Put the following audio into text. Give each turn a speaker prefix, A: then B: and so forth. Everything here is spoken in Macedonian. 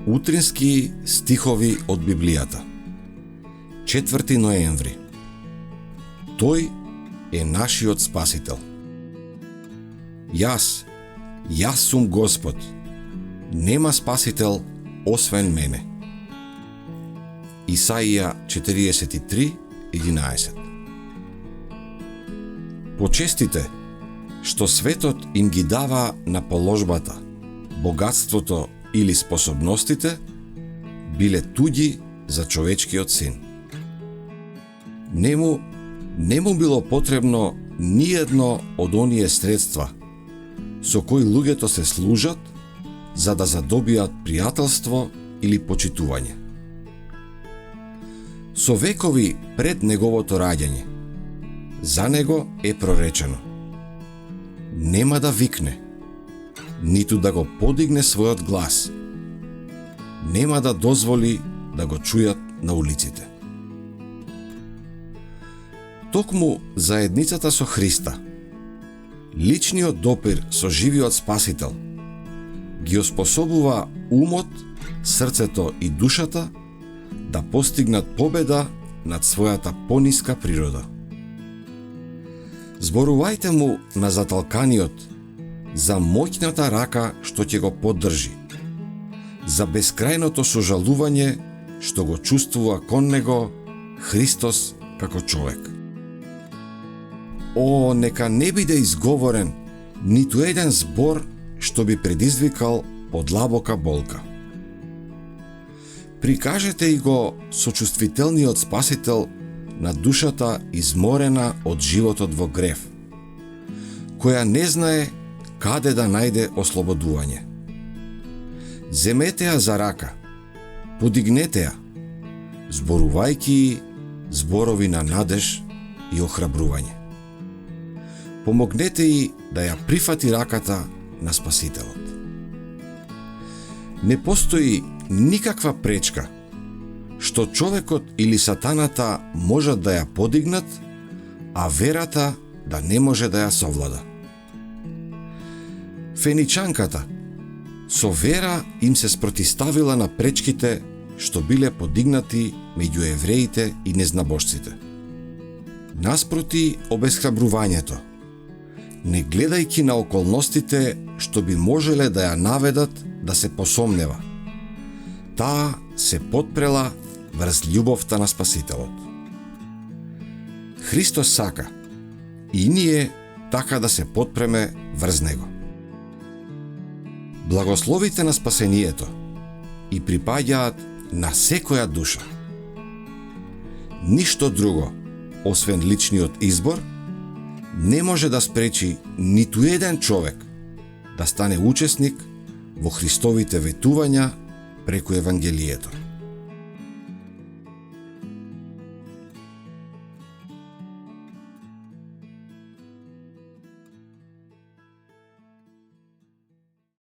A: Утрински стихови од Библијата. 4 ноември. Тој е нашиот Спасител. Јас сум Господ. Нема Спасител освен мене. Исаија 43:11. Почестите што светот им ги дава на положбата, богатството или способностите, биле туѓи за човечкиот син. Не му било потребно ниедно од оние средства со кои луѓето се служат за да задобијат пријателство или почитување. Со векови пред неговото раѓање, за него е проречено: нема да викне, ниту да го подигне својот глас, нема да дозволи да го чујат на улиците. Токму заедницата со Христа, личниот допир со живиот Спасител, ги оспособува умот, срцето и душата да постигнат победа над својата пониска природа. Зборувајте му на заталканиот за моќната рака што ќе го поддржи, за бескрајното сожалување што го чувствува кон него Христос како човек. О, нека не биде изговорен ниту еден збор што би предизвикал подлабока болка. Прикажете и го сочувствителниот Спасител на душата изморена од животот во грев, која не знае каде да најде ослободување. Земете ја за рака, подигнете ја, зборувајќи зборови на надеж и охрабрување. Помогнете и да ја прифати раката на Спасителот. Не постои никаква пречка што човекот или сатаната можат да ја подигнат, а верата да не може да ја совлада. Феничанката со вера им се спротиставила на пречките што биле подигнати меѓу евреите и незнабожците. Наспроти обесхрабрувањето, не гледајќи на околностите што би можеле да ја наведат да се посомнева, таа се потпрела врз љубовта на Спасителот. Христос сака и ние така да се потпреме врз него. Благословите на спасението и припаѓаат на секоја душа. Ништо друго, освен личниот избор, не може да спречи ниту еден човек да стане учесник во Христовите ветувања преку Евангелието.